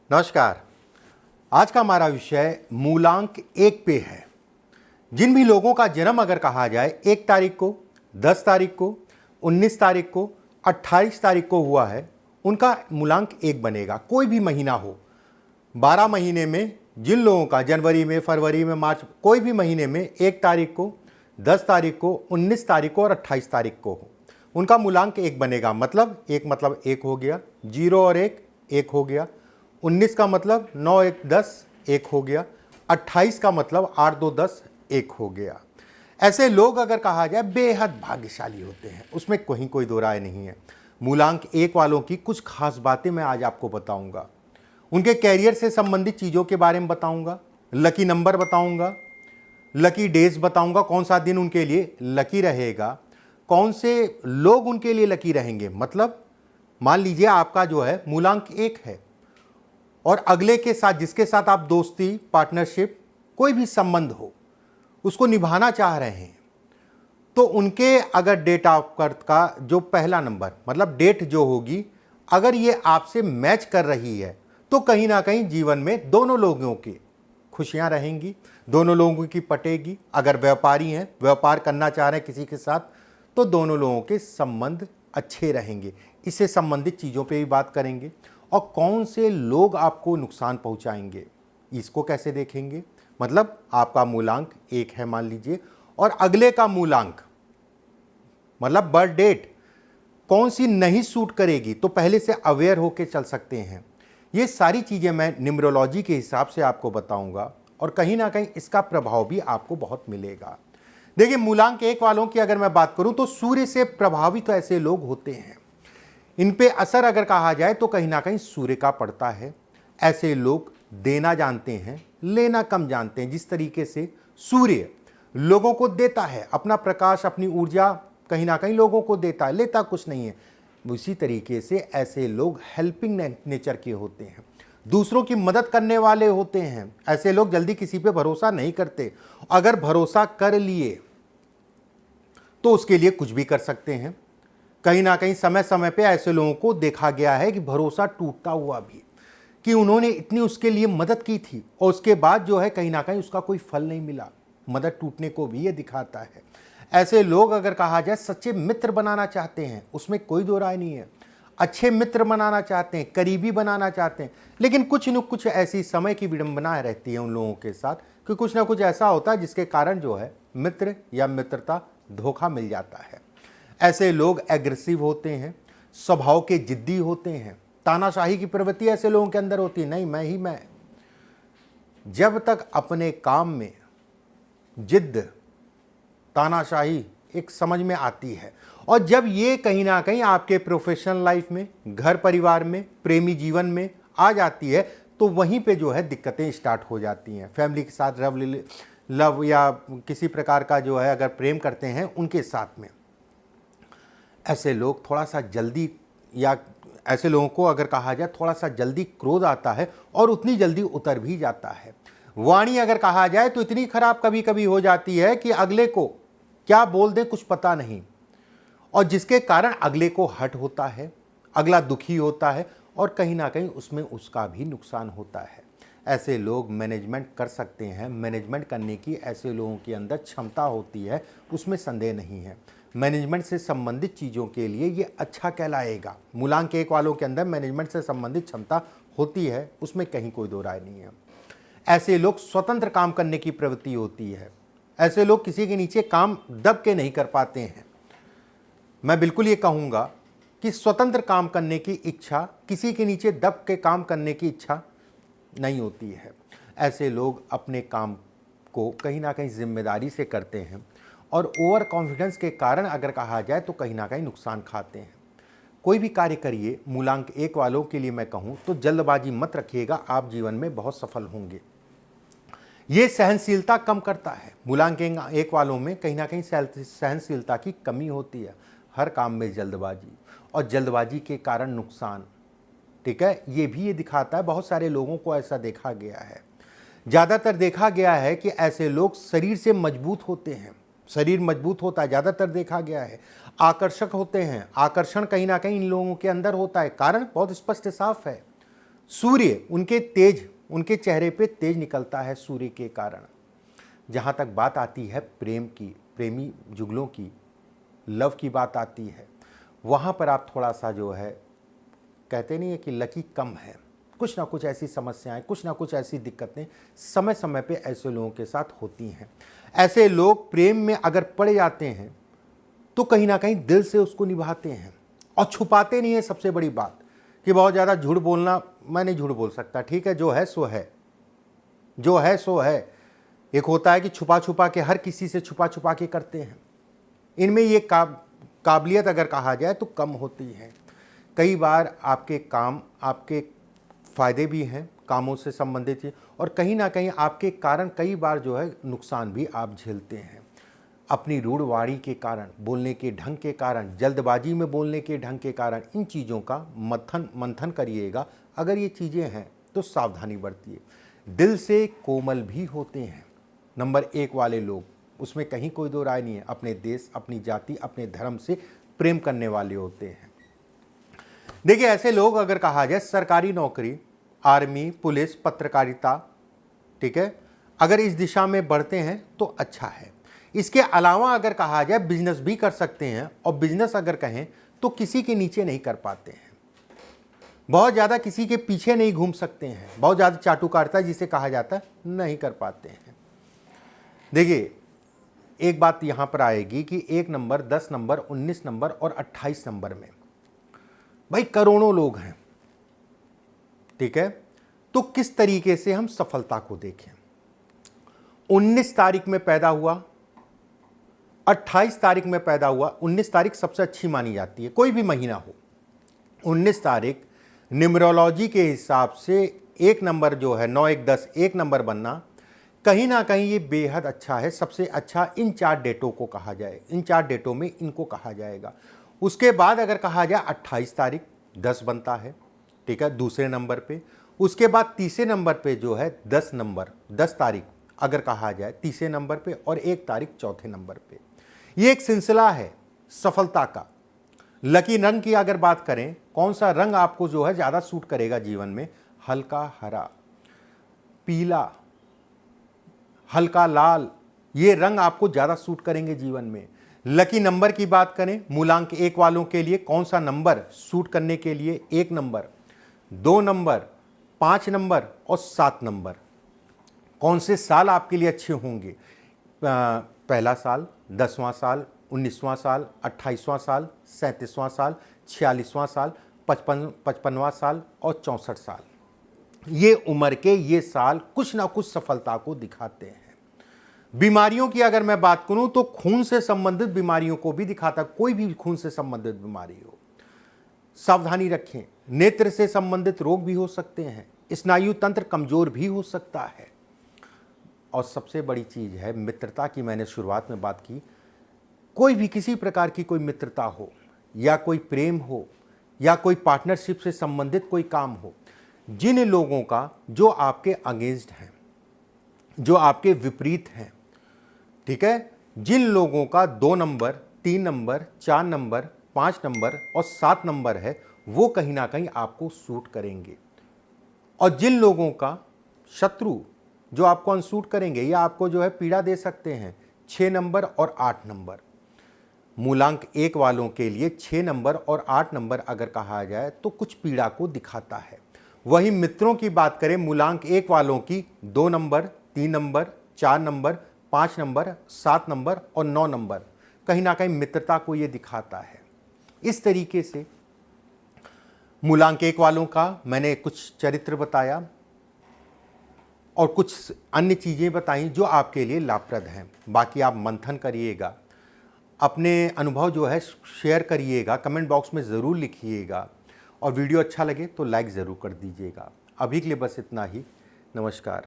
नमस्कार। आज का हमारा विषय मूलांक 1 पे है। जिन भी लोगों का जन्म अगर कहा जाए 1 तारीख को, 10 तारीख को, 19 तारीख को, 28 तारीख को हुआ है, उनका मूलांक 1 बनेगा। कोई भी महीना हो, 12 महीने में जिन लोगों का जनवरी में, फरवरी में, मार्च, कोई भी महीने में 1 तारीख को, 10 तारीख को, 19 तारीख को और 28 तारीख को हो, उनका मूलांक 1 बनेगा। मतलब 1 हो गया, 0 और 1 हो गया, 19 का मतलब 9 1 10 1 हो गया, 28 का मतलब 8 2 10 1 हो गया। ऐसे लोग अगर कहा जाए बेहद भाग्यशाली होते हैं, उसमें कहीं कोई दो राय नहीं है। मूलांक 1 वालों की कुछ खास बातें मैं आज आपको बताऊंगा। उनके कैरियर से संबंधित चीज़ों के बारे में बताऊंगा, लकी नंबर बताऊंगा, लकी डेज बताऊंगा, कौन सा दिन उनके लिए लकी रहेगा, कौन से लोग उनके लिए लकी रहेंगे। मतलब मान लीजिए आपका जो है मूलांक 1 है और अगले के साथ, जिसके साथ आप दोस्ती, पार्टनरशिप, कोई भी संबंध हो, उसको निभाना चाह रहे हैं, तो उनके अगर डेट ऑफ बर्थ का जो पहला नंबर, मतलब डेट जो होगी, अगर ये आपसे मैच कर रही है, तो कहीं ना कहीं जीवन में दोनों लोगों की खुशियां रहेंगी, दोनों लोगों की पटेगी। अगर व्यापारी हैं, व्यापार करना चाह रहे हैं किसी के साथ, तो दोनों लोगों के संबंध अच्छे रहेंगे। इससे संबंधित चीज़ों पे भी बात करेंगे। और कौन से लोग आपको नुकसान पहुंचाएंगे, इसको कैसे देखेंगे। मतलब आपका मूलांक 1 है मान लीजिए, और अगले का मूलांक, मतलब बर्थ डेट कौन सी नहीं सूट करेगी, तो पहले से अवेयर होकर चल सकते हैं। ये सारी चीज़ें मैं न्यूमरोलॉजी के हिसाब से आपको बताऊंगा और कहीं ना कहीं इसका प्रभाव भी आपको बहुत मिलेगा। देखिए, मूलांक 1 वालों की अगर मैं बात करूं तो सूर्य से प्रभावित तो ऐसे लोग होते हैं। इन पे असर अगर कहा जाए तो कहीं ना कहीं सूर्य का पड़ता है। ऐसे लोग देना जानते हैं, लेना कम जानते हैं। जिस तरीके से सूर्य लोगों को देता है, अपना प्रकाश, अपनी ऊर्जा कहीं ना कहीं लोगों को देता है, लेता कुछ नहीं है, उसी तरीके से ऐसे लोग हेल्पिंग नेचर के होते हैं, दूसरों की मदद करने वाले होते हैं। ऐसे लोग जल्दी किसी पे भरोसा नहीं करते। अगर भरोसा कर लिए तो उसके लिए कुछ भी कर सकते हैं। कहीं ना कहीं समय समय पे ऐसे लोगों को देखा गया है कि भरोसा टूटता हुआ भी, कि उन्होंने इतनी उसके लिए मदद की थी और उसके बाद जो है कहीं ना कहीं उसका कोई फल नहीं मिला। मदद टूटने को भी ये दिखाता है। ऐसे लोग अगर कहा जाए सच्चे मित्र बनाना चाहते हैं, उसमें कोई दो राय नहीं है। अच्छे मित्र बनाना चाहते हैं, करीबी बनाना चाहते हैं, लेकिन कुछ न कुछ ऐसी समय की विडंबना रहती है उन लोगों के साथ कि कुछ ना कुछ ऐसा होता है जिसके कारण जो है मित्र या मित्रता धोखा मिल जाता है। ऐसे लोग एग्रेसिव होते हैं, स्वभाव के जिद्दी होते हैं, तानाशाही की प्रवृत्ति ऐसे लोगों के अंदर होती है। नहीं, मैं ही मैं। जब तक अपने काम में जिद्द, तानाशाही एक समझ में आती है, और जब ये कहीं ना कहीं आपके प्रोफेशनल लाइफ में, घर परिवार में, प्रेमी जीवन में आ जाती है, तो वहीं पे जो है दिक्कतें स्टार्ट हो जाती हैं। फैमिली के साथ लव या किसी प्रकार का जो है अगर प्रेम करते हैं उनके साथ में, ऐसे लोग थोड़ा सा जल्दी, या ऐसे लोगों को अगर कहा जाए थोड़ा सा जल्दी क्रोध आता है और उतनी जल्दी उतर भी जाता है। वाणी अगर कहा जाए तो इतनी खराब कभी कभी हो जाती है कि अगले को क्या बोल दें कुछ पता नहीं, और जिसके कारण अगले को हर्ट होता है, अगला दुखी होता है और कहीं ना कहीं उसमें उसका भी नुकसान होता है। ऐसे लोग मैनेजमेंट कर सकते हैं। मैनेजमेंट करने की ऐसे लोगों के अंदर क्षमता होती है, उसमें संदेह नहीं है। मैनेजमेंट से संबंधित चीज़ों के लिए ये अच्छा कहलाएगा। मूलांक 1 वालों के अंदर मैनेजमेंट से संबंधित क्षमता होती है, उसमें कहीं कोई दो राय नहीं है। ऐसे लोग स्वतंत्र काम करने की प्रवृत्ति होती है। ऐसे लोग किसी के नीचे काम दब के नहीं कर पाते हैं। मैं बिल्कुल ये कहूँगा कि स्वतंत्र काम करने की इच्छा, किसी के नीचे दब के काम करने की इच्छा नहीं होती है। ऐसे लोग अपने काम को कहीं ना कहीं जिम्मेदारी से करते हैं और ओवर कॉन्फिडेंस के कारण अगर कहा जाए तो कहीं ना कहीं नुकसान खाते हैं। कोई भी कार्य करिए, मूलांक 1 वालों के लिए मैं कहूँ तो जल्दबाजी मत रखिएगा, आप जीवन में बहुत सफल होंगे। ये सहनशीलता कम करता है। मूलांक 1 वालों में कहीं ना कहीं सहनशीलता की कमी होती है। हर काम में जल्दबाजी, और जल्दबाजी के कारण नुकसान, ठीक है, ये भी ये दिखाता है। बहुत सारे लोगों को ऐसा देखा गया है, ज़्यादातर देखा गया है कि ऐसे लोग शरीर से मजबूत होते हैं। शरीर मजबूत होता है, ज़्यादातर देखा गया है। आकर्षक होते हैं, आकर्षण कहीं ना कहीं इन लोगों के अंदर होता है। कारण बहुत स्पष्ट साफ है, सूर्य उनके चेहरे पे तेज निकलता है सूर्य के कारण। जहाँ तक बात आती है प्रेम की, प्रेमी जुगलों की, लव की बात आती है, वहाँ पर आप थोड़ा सा जो है कहते नहीं है कि लकी कम है। कुछ ना कुछ ऐसी समस्याएं, कुछ ना कुछ ऐसी दिक्कतें समय समय पे ऐसे लोगों के साथ होती हैं। ऐसे लोग प्रेम में अगर पड़ जाते हैं तो कहीं ना कहीं दिल से उसको निभाते हैं और छुपाते नहीं है। सबसे बड़ी बात कि बहुत ज़्यादा झूठ बोलना, मैं नहीं झूठ बोल सकता, ठीक है, जो है सो है, जो है सो है। एक होता है कि छुपा छुपा के, हर किसी से छुपा छुपा के करते हैं। इनमें ये काबिलियत अगर कहा जाए तो कम होती है। कई बार आपके काम आपके फ़ायदे भी हैं, कामों से संबंधित है, और कहीं ना कहीं आपके कारण कई बार जो है नुकसान भी आप झेलते हैं। अपनी रूढ़वाणी के कारण, बोलने के ढंग के कारण, जल्दबाजी में बोलने के ढंग के कारण इन चीज़ों का मंथन करिएगा। अगर ये चीज़ें हैं तो सावधानी बरतिए। दिल से कोमल भी होते हैं नंबर 1 वाले लोग, उसमें कहीं कोई दो राय नहीं है। अपने देश, अपनी जाति, अपने धर्म से प्रेम करने वाले होते हैं। देखिए, ऐसे लोग अगर कहा जाए सरकारी नौकरी, आर्मी, पुलिस, पत्रकारिता, ठीक है, अगर इस दिशा में बढ़ते हैं तो अच्छा है। इसके अलावा अगर कहा जाए बिजनेस भी कर सकते हैं, और बिजनेस अगर कहें तो किसी के नीचे नहीं कर पाते हैं, बहुत ज़्यादा किसी के पीछे नहीं घूम सकते हैं, बहुत ज़्यादा चाटुकारिता जिसे कहा जाता है नहीं कर पाते हैं। देखिए, एक बात यहाँ पर आएगी कि 1 नंबर, 10 नंबर, 19 नंबर और 28 नंबर में भाई करोड़ों लोग हैं, ठीक है। तो किस तरीके से हम सफलता को देखें। 19 तारीख में पैदा हुआ, 28 तारीख में पैदा हुआ। 19 तारीख सबसे अच्छी मानी जाती है, कोई भी महीना हो। 19 तारीख न्यूमरोलॉजी के हिसाब से 1 नंबर जो है 9, 1, 10, 1 नंबर बनना कहीं ना कहीं ये बेहद अच्छा है। सबसे अच्छा इन 4 डेटों को कहा जाए, इन 4 डेटों में इनको कहा जाएगा। उसके बाद अगर कहा जाए 28 तारीख 10 बनता है, ठीक है, दूसरे नंबर पे। उसके बाद तीसरे नंबर पे जो है 10 नंबर, 10 तारीख अगर कहा जाए तीसरे नंबर पे, और 1 तारीख चौथे नंबर पे। ये एक सिलसिला है सफलता का। लकी रंग की अगर बात करें, कौन सा रंग आपको जो है ज़्यादा सूट करेगा जीवन में, हल्का हरा, पीला, हल्का लाल, ये रंग आपको ज़्यादा सूट करेंगे जीवन में। लकी नंबर की बात करें, मूलांक 1 वालों के लिए कौन सा नंबर सूट करने के लिए, 1 नंबर, 2 नंबर, 5 नंबर और 7 नंबर। कौन से साल आपके लिए अच्छे होंगे, पहला साल, 10वां साल, 19वां साल, 28वां साल, 37वां साल, 46वां साल, 55वां साल और 64 साल। ये उम्र के ये साल कुछ ना कुछ सफलता को दिखाते हैं। बीमारियों की अगर मैं बात करूं तो खून से संबंधित बीमारियों को भी दिखाता, कोई भी खून से संबंधित बीमारी हो, सावधानी रखें। नेत्र से संबंधित रोग भी हो सकते हैं, स्नायु तंत्र कमजोर भी हो सकता है। और सबसे बड़ी चीज है मित्रता की, मैंने शुरुआत में बात की। कोई भी किसी प्रकार की कोई मित्रता हो, या कोई प्रेम हो, या कोई पार्टनरशिप से संबंधित कोई काम हो, जिन लोगों का जो आपके अगेंस्ट हैं, जो आपके विपरीत हैं, ठीक है, जिन लोगों का 2 नंबर, 3 नंबर, 4 नंबर, 5 नंबर और 7 नंबर है, वो कहीं ना कहीं आपको सूट करेंगे। और जिन लोगों का शत्रु जो आपको अनसूट करेंगे या आपको जो है पीड़ा दे सकते हैं, 6 नंबर और 8 नंबर। मूलांक 1 वालों के लिए 6 नंबर और 8 नंबर अगर कहा जाए तो कुछ पीड़ा को दिखाता है। वही मित्रों की बात करें, मूलांक 1 वालों की 2 number, 3 number, 4 number, 5 number, 7 number और 9 नंबर, कहीं ना कहीं मित्रता को ये दिखाता है। इस तरीके से मूलांक 1 वालों का मैंने कुछ चरित्र बताया और कुछ अन्य चीज़ें बताई जो आपके लिए लाभप्रद हैं। बाकी आप मंथन करिएगा, अपने अनुभव जो है शेयर करिएगा, कमेंट बॉक्स में ज़रूर लिखिएगा, और वीडियो अच्छा लगे तो लाइक ज़रूर कर दीजिएगा। अभी के लिए बस इतना ही। नमस्कार।